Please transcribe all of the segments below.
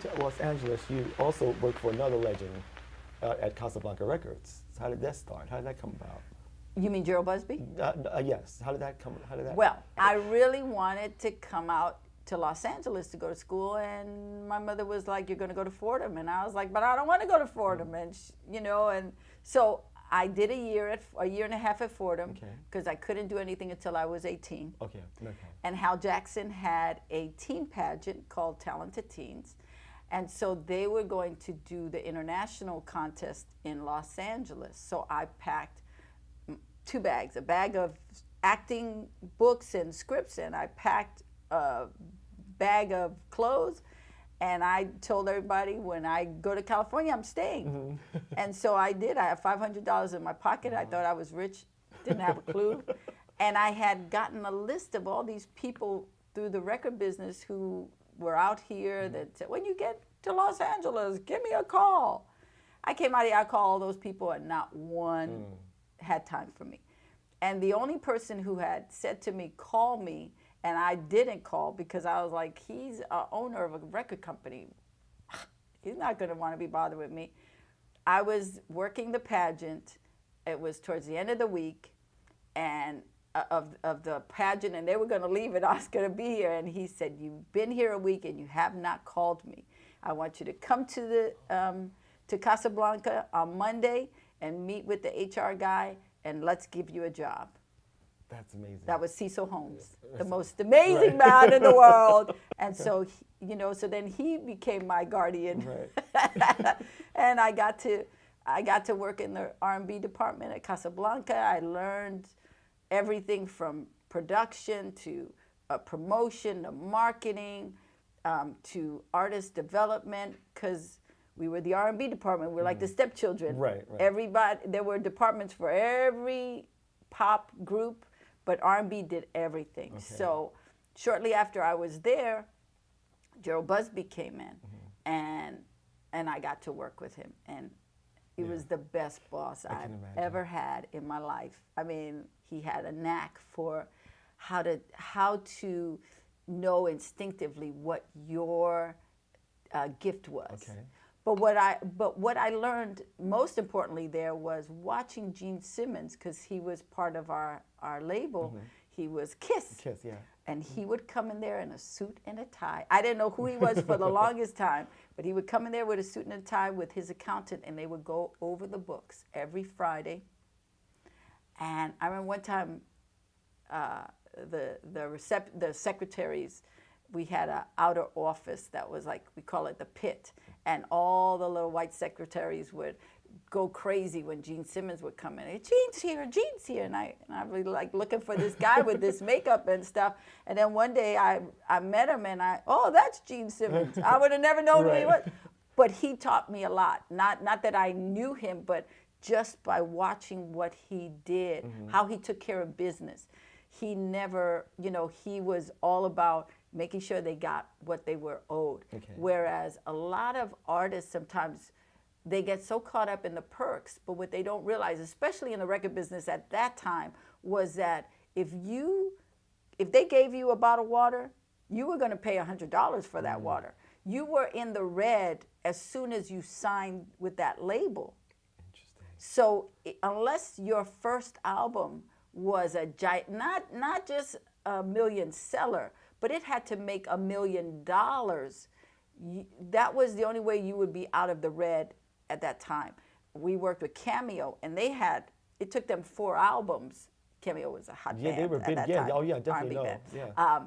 to Los Angeles, you also worked for another legend at Casablanca Records. So how did that start? How did that come about? You mean Gerald Busby? Yes. How did that come? How did that? Well, I really wanted to come out to Los Angeles to go to school, and my mother was like, "You're going to go to Fordham," and I was like, "But I don't want to go to Fordham," and and so I did a year and a half at Fordham because I couldn't do anything until I was 18. Okay. And Hal Jackson had a teen pageant called Talented Teens, and so they were going to do the international contest in Los Angeles. So I packed 2 bags, a bag of acting books and scripts, and I packed a bag of clothes, and I told everybody, when I go to California, I'm staying. And so I did. I had $500 in my pocket. I thought I was rich, didn't have a clue. And I had gotten a list of all these people through the record business who were out here that said, when you get to Los Angeles, give me a call. I came out here, I called all those people, and not one had time for me. And the only person who had said to me, call me, and I didn't call because I was like, he's an owner of a record company. He's not going to want to be bothered with me. I was working the pageant. It was towards the end of the week and of the pageant, and they were going to leave, and I was going to be here. And he said, you've been here a week and you have not called me. I want you to come to to Casablanca on Monday and meet with the HR guy, and let's give you a job. That's amazing. That was Cecil Holmes, the most amazing man in the world. And so, so then he became my guardian. Right. And I got to work in the R&B department at Casablanca. I learned everything from production to promotion to marketing to artist development, because we were the R&B department. We were like the stepchildren. Right. Everybody, there were departments for every pop group, but R&B did everything. Okay. So shortly after I was there, Gerald Busby came in, and I got to work with him, and he was the best boss I've ever had in my life. I mean, he had a knack for how to know instinctively what your gift was. Okay. But what I learned most importantly there was watching Gene Simmons, because he was part of our label. He was Kiss. Kiss, yeah. And he would come in there in a suit and a tie. I didn't know who he was for the longest time, but he would come in there with a suit and a tie with his accountant, and they would go over the books every Friday. And I remember one time, the secretaries, we had an outer office that was like, we call it the pit, and all the little white secretaries would go crazy when Gene Simmons would come in. Gene's here, and I really like looking for this guy with this makeup and stuff. And then one day I met him, and that's Gene Simmons. I would have never known who he was. But he taught me a lot. Not that I knew him, but just by watching what he did, how he took care of business. He never, he was all about making sure they got what they were owed. Okay. Whereas a lot of artists sometimes, they get so caught up in the perks, but what they don't realize, especially in the record business at that time, was that if they gave you a bottle of water, you were going to pay $100 for that water. You were in the red as soon as you signed with that label. Interesting. So unless your first album was not just a million seller, but it had to make $1 million, that was the only way you would be out of the red at that time. We worked with Cameo, and it took them 4 albums. Cameo was a hot band. They were big. At that Yeah, time, oh yeah, definitely know. band. Yeah.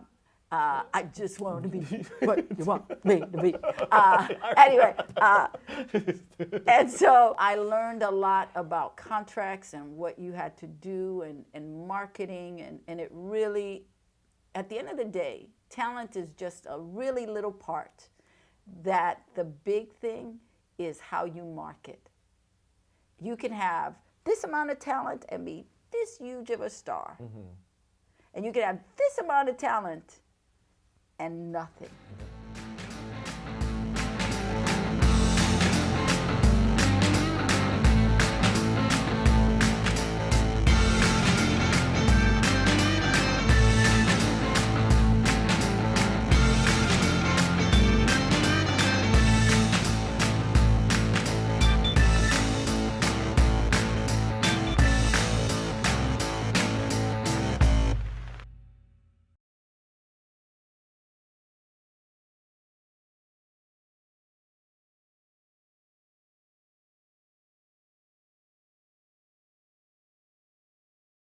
I just wanted to be what you want me to be. Anyway, and so I learned a lot about contracts and what you had to do and marketing, and it really, at the end of the day, talent is just a really little part. That the big thing is how you market. You can have this amount of talent and be this huge of a star. And you can have this amount of talent and nothing.